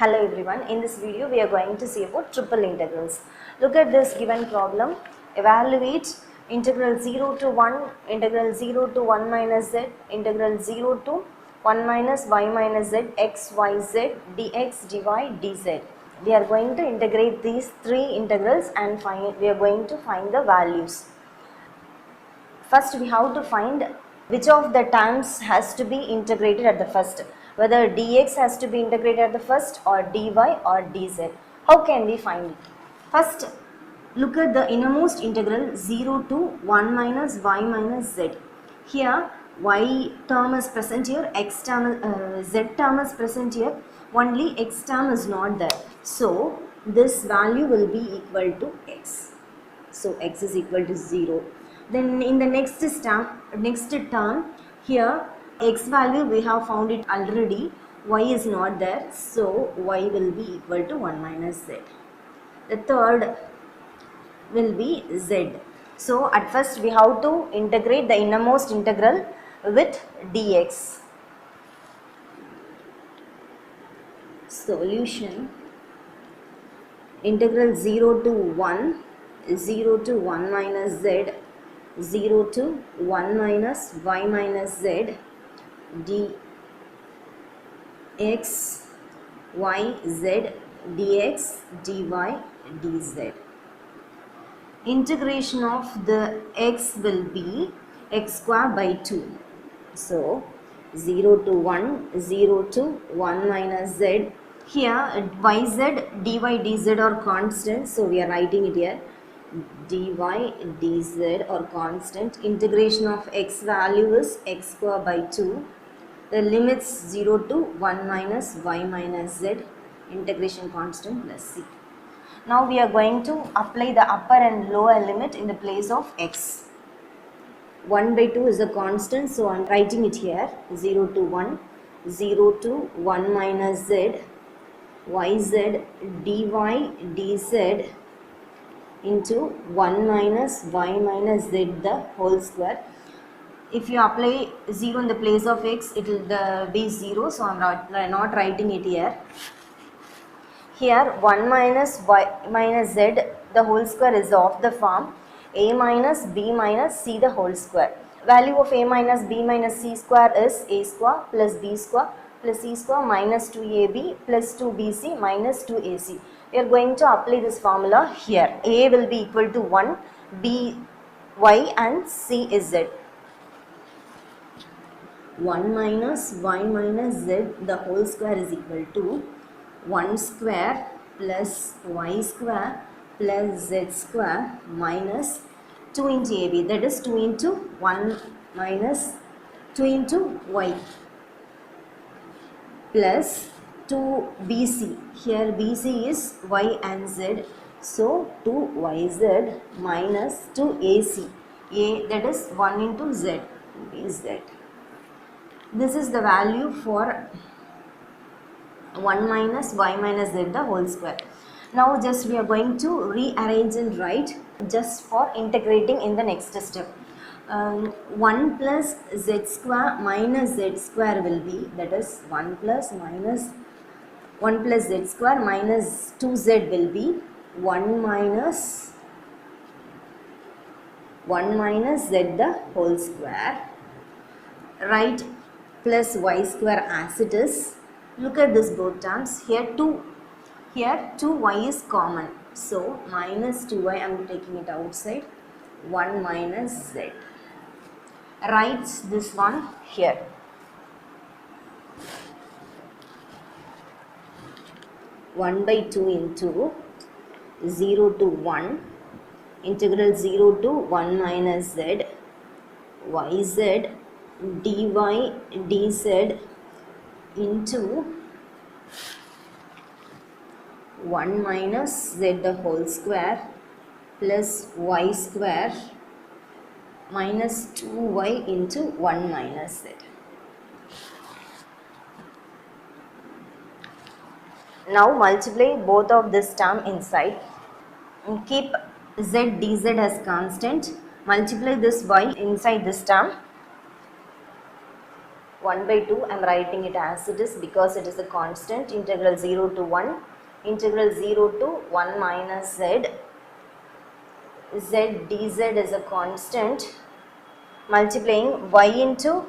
Hello everyone, in this video we are going to see about triple integrals. Look at this given problem. Evaluate integral 0 to 1, integral 0 to 1 minus z, integral 0 to 1 minus y minus z, x, y, z, dx, dy, dz. We are going to integrate these three integrals and we are going to find the values. First we have to find which of the terms has to be integrated at the first, whether dx has to be integrated at the first or dy or dz. How can we find it? First, look at the innermost integral 0 to 1 minus y minus z. Here y term is present here, x term, z term is present here, only x term is not there. So this value will be equal to x. So x is equal to 0. Then in the next term here x value we have found it already, y is not there, so y will be equal to 1 minus z. The third will be z. So at first we have to integrate the innermost integral with dx. Solution: integral 0 to 1, 0 to 1 minus z, 0 to 1 minus y minus z, dx, y, z, dx, dy, dz. Integration of the x will be x square by 2. So 0 to 1, 0 to 1 minus z. Here yz, dy, dz are constant, so we are writing it here. Dy, dz are constant. Integration of x value is x square by 2. The limits 0 to 1 minus y minus z. Integration constant plus c. Now we are going to apply the upper and lower limit in the place of x. 1 by 2 is a constant, so I am writing it here. 0 to 1, 0 to 1 minus z, yz, dy, dz into 1 minus y minus z the whole square. If you apply 0 in the place of x, it will be 0, so I am not writing it here. Here 1 minus y minus z the whole square is of the form a minus b minus c the whole square. Value of a minus b minus c square is a square plus b square plus c square minus 2ab plus 2bc minus 2ac. We are going to apply this formula here. A will be equal to 1, b y and c is z. 1 minus y minus z the whole square is equal to 1 square plus y square plus z square minus 2 into ab, that is 2 into 1 minus 2 into y plus 2bc. Here bc is y and z, so 2yz minus 2ac. A, that is 1 into z, z. This is the value for 1 minus y minus z the whole square. Now just we are going to rearrange and write just for integrating in the next step. 1 plus z square minus z square will be, that is 1 plus z square minus 2z will be 1 minus z the whole square. Write plus y square as it is. Look at this both terms. Here 2y is common, so minus 2y, I am taking it outside, 1 minus z. Write this one here. One by 2 into 0 to 1, integral 0 to 1 minus z, yz, dy, dz into 1 minus z the whole square plus y square minus 2y into 1 minus z. Now multiply both of this term inside and keep z dz as constant. Multiply this y inside this term. 1 by 2, I am writing it as it is because it is a constant. Integral 0 to 1, integral 0 to 1 minus z, z dz is a constant, multiplying y into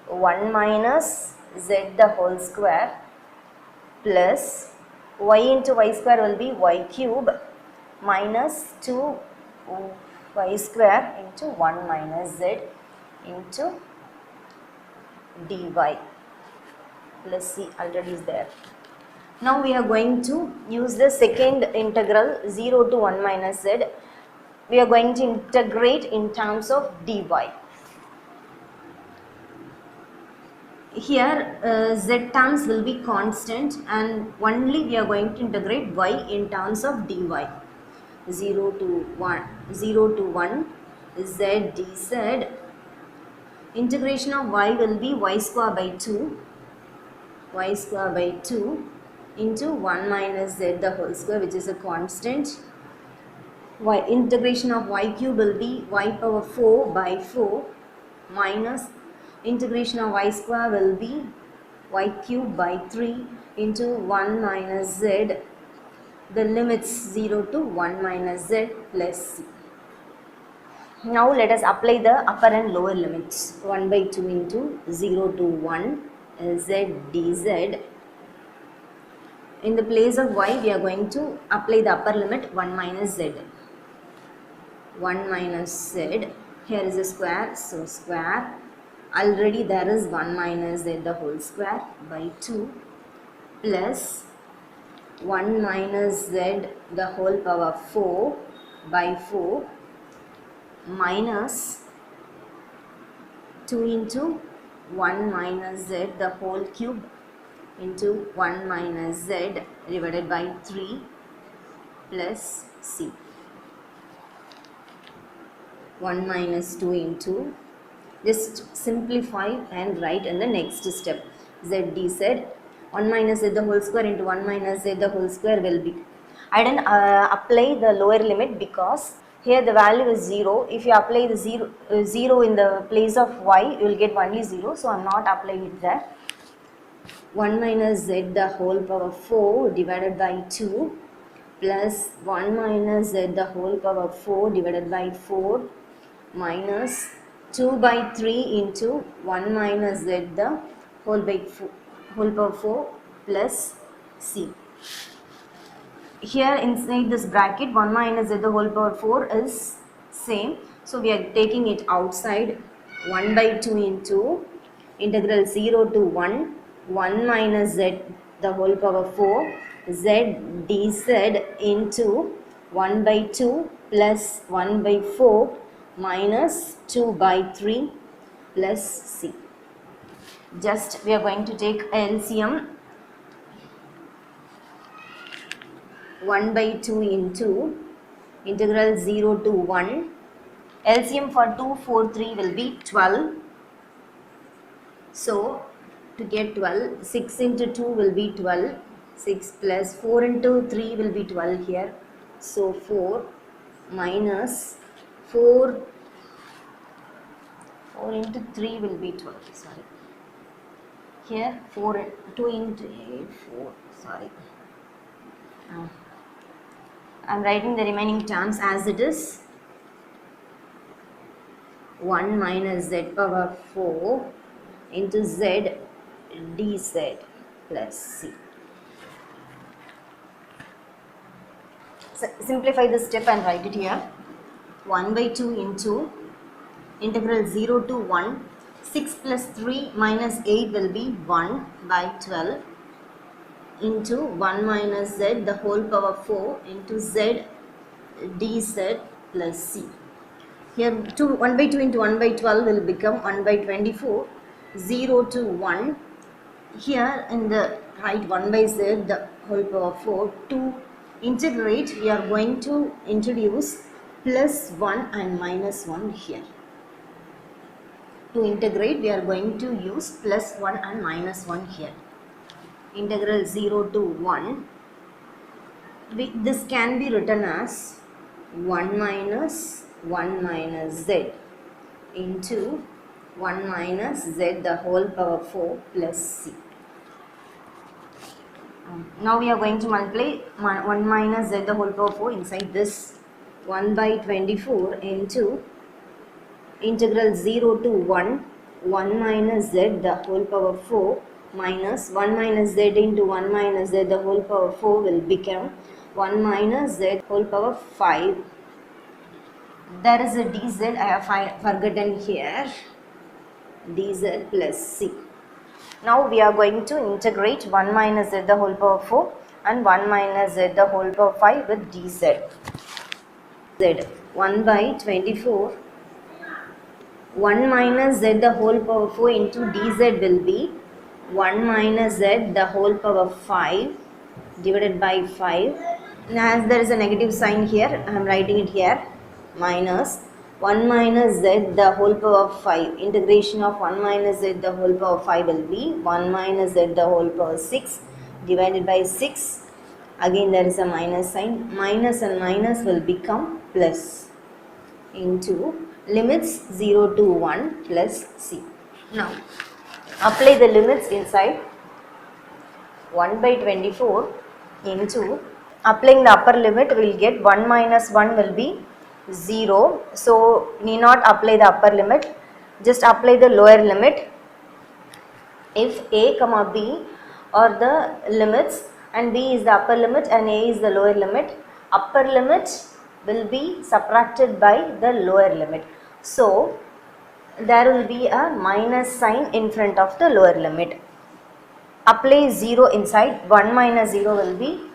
1 minus z the whole square plus y into y square will be y cube minus 2 y square into 1 minus z into dy plus c already is there. Now we are going to use the second integral 0 to 1 minus z. We are going to integrate in terms of dy. Here z terms will be constant and only we are going to integrate y in terms of dy. 0 to 1 z dz. Integration of y will be y square by 2 into 1 minus z the whole square, which is a constant. Y integration of y cube will be y power 4 by 4 minus integration of y square will be y cube by 3 into 1 minus z, the limits 0 to 1 minus z plus c. Now let us apply the upper and lower limits. 1 by 2 into 0 to 1 z dz. In the place of y, we are going to apply the upper limit 1 minus z. 1 minus z, here is a square, so square, already there is 1 minus z the whole square by 2 plus 1 minus z the whole power 4 by 4 minus 2 into 1 minus z the whole cube into 1 minus z divided by 3 plus c. 1 minus 2 into, just simplify and write in the next step. Z dz, 1 minus z the whole square into 1 minus z the whole square will be. I didn't apply the lower limit because here the value is 0. If you apply the 0 in the place of y, you will get only 0. So I am not applying it there. 1 minus z the whole power 4 divided by 2 plus 1 minus z the whole power 4 divided by 4 minus 2 by 3 into 1 minus z the whole power 4 plus c. Here inside this bracket 1 minus z the whole power 4 is same. So we are taking it outside. 1 by 2 into integral 0 to 1 minus z the whole power 4 z dz into 1 by 2 plus 1 by 4 minus 2 by 3 plus c. Just we are going to take LCM. 1 by 2 into integral 0 to 1. LCM for 2, 4, 3 will be 12. So to get 12, 6 into 2 will be 12. 6 plus 4 into 3 will be 12 here. So 4 minus 4 into 3 will be 12. Sorry. Here 2 into 8, 4. Sorry. I am writing the remaining terms as it is. 1 minus z power 4 into z dz plus c. So simplify this step and write it here. 1 by 2 into integral 0 to 1. 6 plus 3 minus 8 will be 1 by 12 into 1 minus z the whole power 4 into z dz plus c. Here 1 by 2 into 1 by 12 will become 1 by 24. 0 to 1. Here in the right 1 by z the whole power 4. To integrate we are going to introduce plus 1 and minus 1 here. To integrate we are going to use plus 1 and minus 1 here. Integral 0 to 1. This can be written as 1 minus z into 1 minus z the whole power 4 plus c. Now we are going to multiply 1 minus z the whole power 4 inside this 1 by 24 into integral 0 to 1 minus z the whole power 4 minus 1 minus z into 1 minus z the whole power 4 will become 1 minus z whole power 5. There is a dz I have forgotten here, dz plus c. Now we are going to integrate 1 minus z the whole power 4 and 1 minus z the whole power 5 with dz. Z 1 by 24 1 minus z the whole power 4 into dz will be 1 minus z the whole power 5 divided by 5. And as there is a negative sign here, I am writing it here, minus 1 minus z the whole power 5. Integration of 1 minus z the whole power 5 will be 1 minus z the whole power 6 divided by 6. Again there is a minus sign. Minus and minus will become plus into limits 0 to 1 plus c. Now apply the limits inside 1 by 24 into applying the upper limit we will get 1 minus 1 will be 0. So need not apply the upper limit, just apply the lower limit. If a comma b are the limits and b is the upper limit and a is the lower limit, upper limit will be subtracted by the lower limit. So there will be a minus sign in front of the lower limit. Apply 0 inside. 1 minus 0 will be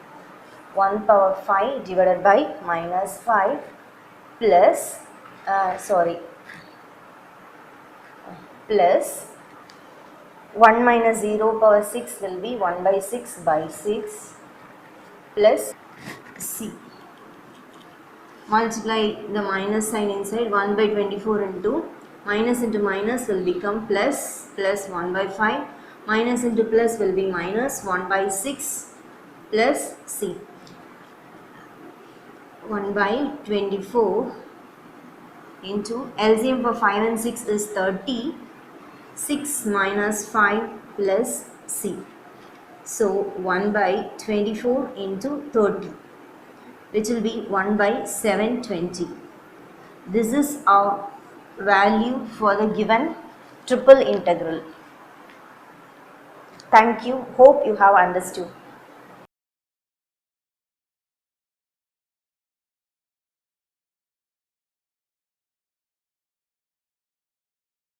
1 power 5 divided by minus 5 plus plus 1 minus 0 power 6 will be 1 by 6 by 6 plus c. Multiply the minus sign inside. 1 by 24 into minus will become plus 1 by 5. Minus into plus will be minus 1 by 6 plus c. 1 by 24 into LCM for 5 and 6 is 30. 6 minus 5 plus c. So 1 by 24 into 30, which will be 1 by 720. This is our value for the given triple integral. Thank you. Hope you have understood.